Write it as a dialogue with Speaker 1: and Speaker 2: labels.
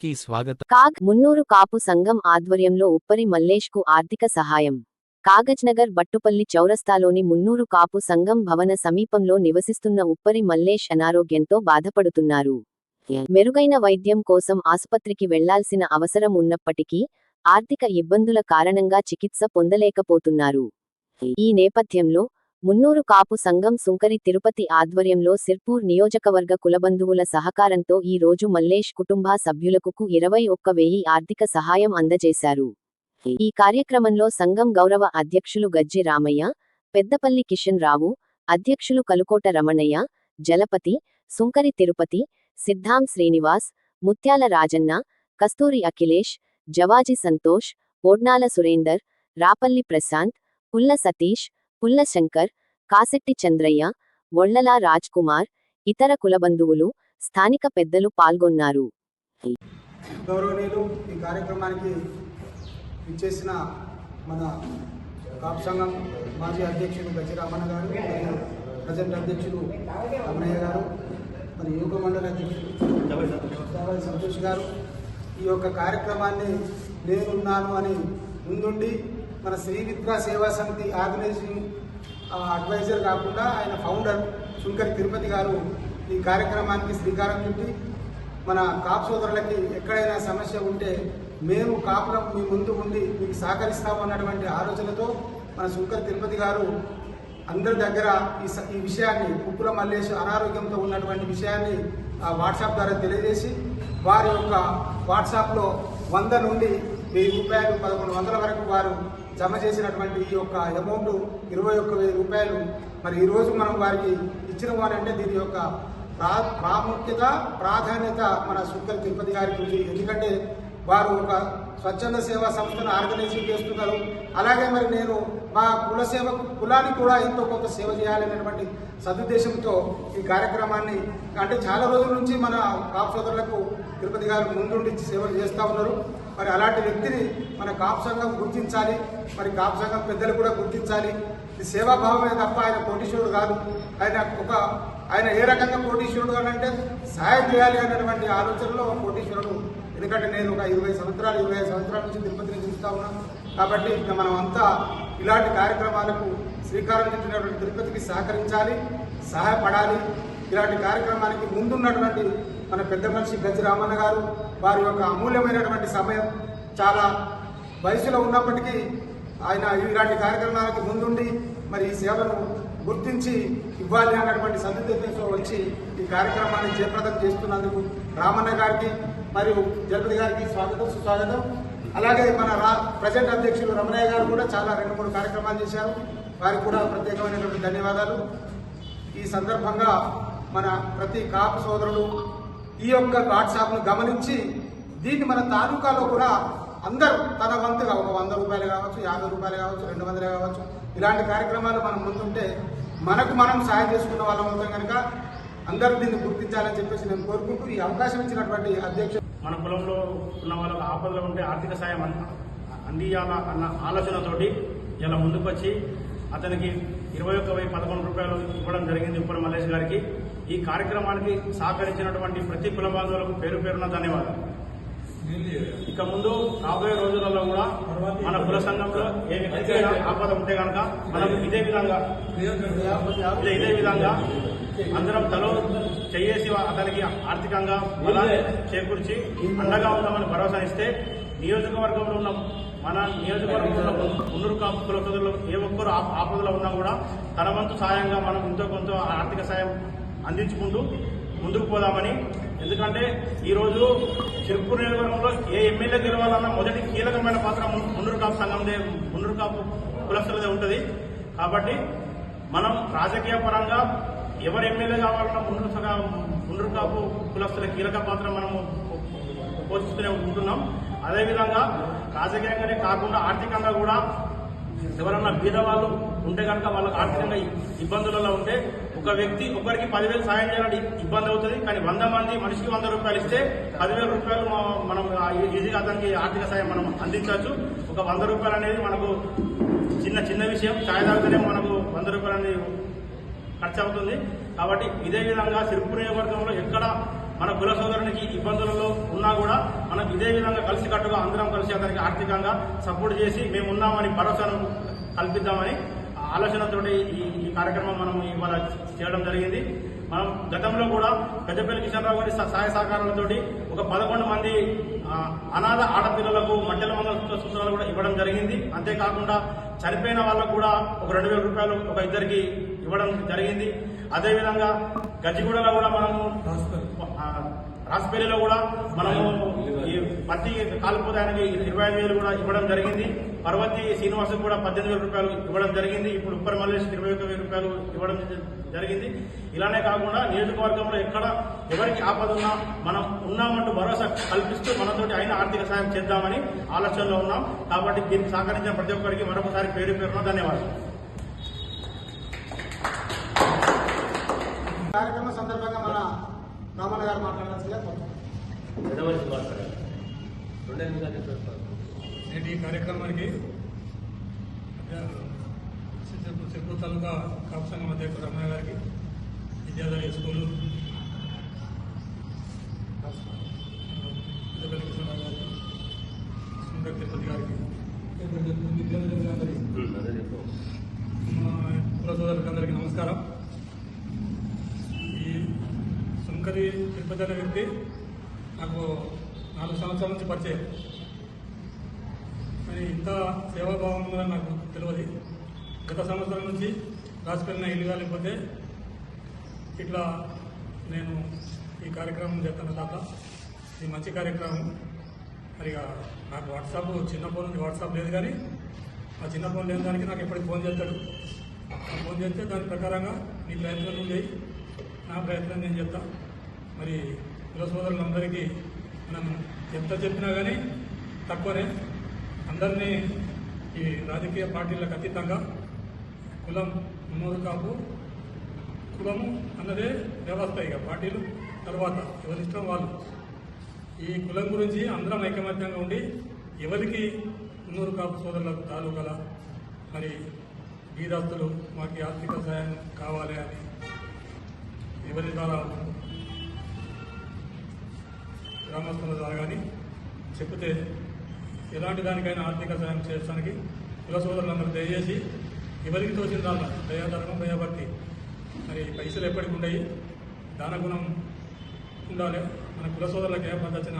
Speaker 1: కి స్వాగతం.
Speaker 2: కాగ్ మున్నూరు కాపు సంఘం ఆధ్వర్యంలో ఉప్పరి మల్లేష్ కు ఆర్థిక సహాయం. కాగజ్నగర్ బట్టుపల్లి చౌరస్తాలోని మున్నూరు కాపు సంఘం భవన సమీపంలో నివసిస్తున్న ఉప్పరి మల్లేష్ అనారోగ్యంతో బాధపడుతున్నారు. మెరుగైన వైద్యం కోసం ఆసుపత్రికి వెళ్లాల్సిన అవసరం ఉన్నప్పటికీ ఆర్థిక ఇబ్బందుల కారణంగా చికిత్స పొందలేకపోతున్నారు. ఈ నేపథ్యంలో మున్నూరు కాపు సంఘం సుంకరి తిరుపతి ఆధ్వర్యంలో సిర్పూర్ నియోజకవర్గ కులబంధువుల సహకారంతో ఈ రోజు మల్లేష్ కుటుంబ సభ్యులకు 21,000 ఆర్థిక సహాయం అందజేశారు. ఈ కార్యక్రమంలో సంఘం గౌరవ అధ్యక్షులు గజ్జి రామయ్య, పెద్దపల్లి కిషన్ రావు, అధ్యక్షులు కలుకోట రమణయ్య, జలపతి, సుంకరి తిరుపతి, సిద్ధాం శ్రీనివాస్, ముత్యాల రాజన్న, కస్తూరి అఖిలేష్, జవాజి సంతోష్, పోడ్నాల సురేందర్, రాపల్లి ప్రశాంత్, పుల్ల సతీష్, పుల్ల శంకర్, కాశెట్టి చంద్రయ్య, వొళ్లల రాజ్ కుమార్, ఇతర కులబంధువులు, స్థానిక పెద్దలు పాల్గొన్నారు.
Speaker 3: గౌరవనీయులు ఈ కార్యక్రమానికి ఇచ్చేసిన మన కాపు సంఘం మాజీ అధ్యక్షులు గజ్జి రామన్న గారు, మరియు ప్రజెంట్ అధ్యక్షులు రమణయ్య గారు, మరి యువక మండలి అధ్యక్షులు సంతోష్ గారు, ఈ యొక్క కార్యక్రమాన్ని నేనున్నాను అని ముందుండి మన శ్రీ విద్యా సేవా సమితి ఆర్గనైజింగ్ అడ్వైజర్ కాకుండా ఆయన ఫౌండర్ సుంకరి తిరుపతి గారు ఈ కార్యక్రమానికి శ్రీకారం చుట్టి మన కాపు సోదరులకి ఎక్కడైనా సమస్య ఉంటే మేము కాపులం మీ ముందు ఉండి మీకు సహకరిస్తామన్నటువంటి ఆలోచనతో మన సుంకరి తిరుపతి గారు అందరి దగ్గర ఈ విషయాన్ని ఉప్పుల మల్లేష్ అనారోగ్యంతో ఉన్నటువంటి విషయాన్ని వాట్సాప్ ద్వారా తెలియజేసి వారి యొక్క వాట్సాప్లో 100 నుండి 1000 రూపాయలు 1100 వరకు వారు జమ చేసినటువంటి ఈ యొక్క అమౌంట్ 21,000 రూపాయలు మరి ఈరోజు మనం వారికి ఇచ్చిన వారంటే దీని యొక్క ప్రాధాన్యత మన సుంకరి తిరుపతి గారికి ఉంది. ఎందుకంటే వారు ఒక స్వచ్ఛంద సేవా సంస్థను ఆర్గనైజింగ్ చేస్తున్నారు. అలాగే మరి నేను మా కులానికి కూడా ఎంతో కొంత సేవ చేయాలనేటువంటి సదుద్దేశంతో ఈ కార్యక్రమాన్ని అంటే చాలా రోజుల నుంచి మన కాపు సోదరులకు తిరుపతి గారు ముందుండి సేవలు చేస్తూ ఉన్నారు. మరి అలాంటి వ్యక్తిని మన కాపు సంఘం గుర్తించాలి, మరి కాపు సంఘం పెద్దలు కూడా గుర్తించాలి. ఇది సేవాభావమే తప్ప ఆయన కోటీశ్వరుడు కాదు. ఆయన ఏ రకంగా కోటీశ్వరుడు అని అంటే సహాయం చేయాలి అన్నటువంటి ఆలోచనలో కోటీశ్వరుడు. ఎందుకంటే నేను ఒక 25 సంవత్సరాల నుంచి తిరుపతిని చూస్తూ ఉన్నాను. కాబట్టి ఇంకా మనం అంతా ఇలాంటి కార్యక్రమాలకు శ్రీకారం చుట్టినటువంటి తిరుపతికి సహకరించాలి, సహాయపడాలి. ఇలాంటి కార్యక్రమానికి ముందున్నటువంటి మన పెద్ద మనిషి గజ్జి రామన్న గారు వారి యొక్క అమూల్యమైనటువంటి సమయం చాలా వయసులో ఉన్నప్పటికీ ఆయన ఇలాంటి కార్యక్రమాలకు ముందుండి మరి ఈ సేవను గుర్తించి ఇవ్వాలి అన్నటువంటి సదుద్దేశంతో వచ్చి ఈ కార్యక్రమాన్ని జయప్రదం చేస్తున్నందుకు రామన్న గారికి మరియు జలపతి గారికి స్వాగతం సుస్వాగతం. అలాగే మన ప్రజెంట్ అధ్యక్షులు రమణయ్య గారు కూడా చాలా 2-3 కార్యక్రమాలు చేశారు. వారికి కూడా ప్రత్యేకమైనటువంటి ధన్యవాదాలు. ఈ సందర్భంగా మన ప్రతి కాపు సోదరులు ఈ యొక్క వాట్సాప్ను గమనించి దీన్ని మన తాలూకాలో కూడా అందరూ తన వంతుగా ఒక 100 రూపాయలు కావచ్చు, 50 రూపాయలు కావచ్చు, 200 కావచ్చు, ఇలాంటి కార్యక్రమాలు మనం ముందుంటే మనం సాయం చేసుకున్న వాళ్ళం అవుతాం కనుక అందరూ దీన్ని గుర్తించాలని చెప్పేసి నేను కోరుకుంటూ ఈ అవకాశం ఇచ్చినటువంటి అధ్యక్షుడు
Speaker 4: మన కులంలో ఉన్న వాళ్ళకు ఆపదలో ఉంటే ఆర్థిక సాయం అందియాల అన్న ఆలోచనతోటి ఇలా ముందుకు వచ్చి అతనికి 21,011 రూపాయలు ఇవ్వడం జరిగింది ఉప్పరి మల్లేష్ గారికి. ఈ కార్యక్రమానికి సహకరించినటువంటి ప్రతి కుల బాంధవులకు పేరు పేరున ధన్యవాదాలు. ఇక ముందు రాబోయే రోజులలో కూడా మన కుల సంఘంలో ఏ వ్యక్తి ఆపద ఉంటే కనుక మనం ఇదే విధంగా అందరం తలో చేసి అతనికి ఆర్థికంగా బలాన్ని చేకూర్చి అండగా ఉన్నామని భరోసా ఇస్తే నియోజకవర్గంలో ఉన్న మున్నూరు కాపు కుల సోదరులు ఏ ఒక్కరు ఆపదలో ఉన్నా కూడా తన వంతు సాయంగా మనం ఎంతో కొంత ఆర్థిక సాయం అందించుకుంటూ ముందుకు పోదామని. ఎందుకంటే ఈరోజు సిర్పూర్ నియోజకవర్గంలో ఏ ఎమ్మెల్యే గెలవాలన్నా మొదటి కీలకమైన పాత్ర మున్నూరు కాపు సంఘందే, మున్నూరు కాపు కులస్తులదే ఉంటుంది. కాబట్టి మనం రాజకీయ పరంగా ఎవరు ఎమ్మెల్యే కావాలన్నా మున్నూరు కాపు కులస్తుల కీలక పాత్ర మనము పోషిస్తూనే ఉంటున్నాం. అదేవిధంగా రాజకీయంగానే కాకుండా ఆర్థికంగా కూడా ఎవరన్నా బీదవాళ్ళు ఉంటే కనుక వాళ్ళకి ఆర్థికంగా ఇబ్బందులలో ఉంటే ఒక వ్యక్తి ఒకరికి 10,000 సాయం చేయాలంటే ఇబ్బంది అవుతుంది. కానీ 100 మంది మనిషికి 100 రూపాయలు ఇస్తే 10,000 రూపాయలు మనం ఈజీగా అతనికి ఆర్థిక సాయం మనం అందించవచ్చు. ఒక 100 రూపాయలు అనేది మనకు చిన్న విషయం. ఛాయ్ తాగితేనే మనకు 100 రూపాయలు అనేది ఖర్చు అవుతుంది. కాబట్టి ఇదే విధంగా సిర్పూర్ నియోజకవర్గంలో ఎక్కడ మన కుల సోదరునికి ఇబ్బందులలో ఉన్నా కూడా మనం ఇదే విధంగా కలిసికట్టుగా అందరం కలిసి అతనికి ఆర్థికంగా సపోర్ట్ చేసి మేము ఉన్నామని భరోసాను కల్పిద్దామని ఆలోచనతోటి ఈ కార్యక్రమం మనం ఇవాళ చేయడం జరిగింది. మనం గతంలో కూడా పెద్దపల్లి కిషన్ రావు గారి సహాయ సహకారాలతోటి ఒక 11 మంది అనాథ ఆడపిల్లలకు మధ్యల మంగళ సూత్రాలు కూడా ఇవ్వడం జరిగింది. అంతేకాకుండా చనిపోయిన వాళ్ళకు కూడా ఒక 2,000 రూపాయలు ఒక ఇద్దరికి ఇవ్వడం జరిగింది. అదేవిధంగా గజ్జిగూడలో కూడా మనము రాసిపల్లిలో కూడా మనము ఈ పత్తి కాలిపోతే ఆయనకి 25,000 కూడా ఇవ్వడం జరిగింది. పర్వతి శ్రీనివాసకు కూడా 18,000 రూపాయలు ఇవ్వడం జరిగింది. ఇప్పుడు ఉప్పరి మల్లేష్ 21,000 రూపాయలు ఇవ్వడం జరిగింది. ఇలానే కాకుండా నియోజకవర్గంలో ఎక్కడ ఎవరికి ఆపదున్నా మనం ఉన్నామంటూ భరోసా కల్పిస్తూ మనతోటి అయిన ఆర్థిక సాయం చేద్దామని ఆలోచనలో ఉన్నాం. కాబట్టి దీనికి సహకరించిన ప్రతి ఒక్కరికి మరొకసారి పేరు పేరున ధన్యవాదాలు.
Speaker 3: కార్యక్రమం సందర్భంగా మన రామన్న గారు మాట్లాడాల్సిందిగా
Speaker 1: నేటి ఈ కార్యక్రమానికి సిర్పూర్ తాలూకా కాపు సంఘం అధ్యక్షుడు రమణ గారికి, విద్యాధరి స్కూలు పెద్దపల్లి కృష్ణరావు గారికి, సుందర్ తిరుపతి గారికి, కుల సోదరులందరికీ నమస్కారం. ఈ సుంకరి తిరుపతి అనే వ్యక్తి నాకు 4 సంవత్సరాల నుంచి పరిచయం. కానీ ఇంత సేవాభావం ఉందని నాకు తెలియదు. గత సంవత్సరం నుంచి రాసిపోయిన ఇల్లు కాలేకపోతే ఇట్లా నేను ఈ కార్యక్రమం చేస్తాను తాత. ఇది మంచి కార్యక్రమం. మరి నాకు వాట్సాప్ చిన్న ఫోన్ ఉంది, వాట్సాప్ లేదు. కానీ ఆ చిన్న ఫోన్ లేని దానికి నాకు ఎప్పటికి ఫోన్ చేస్తాడు. ఆ ఫోన్ చేస్తే దాని ప్రకారంగా నీ ప్రయత్నం నువ్వు చేయి, నా ప్రయత్నం నేను చెప్తా. మరి కుల సోదరులందరికీ మనం ఎంత చెప్పినా కానీ తక్కువనే. అందరినీ ఈ రాజకీయ పార్టీలకు అతీతంగా కులం మున్నూరు కాపు, కులము అన్నదే వ్యవస్థ. ఇక పార్టీలు తర్వాత ఎవరిష్టం వాళ్ళు. ఈ కులం గురించి అందరం ఐకమత్యంగా ఉండి ఎవరికి మున్నూరు కాపు సోదరులకు తాలూకాల మరి బీదస్తులు మాకు ఆర్థిక సాయం కావాలి అని ఎవరి ద్వారా గ్రామస్తుల ద్వారా కానీ చెప్తే ఎలాంటి దానికైనా ఆర్థిక సాయం చేయడానికి కుల సోదరులందరూ దయచేసి ఎవరికి తోచిన దాని దయాధర్మం దయాభక్తి. మరి పైసలు ఎప్పటికి ఉండయి, దానగుణం ఉండాలి. మన కుల సోదరులకు ఏ పద్ధతి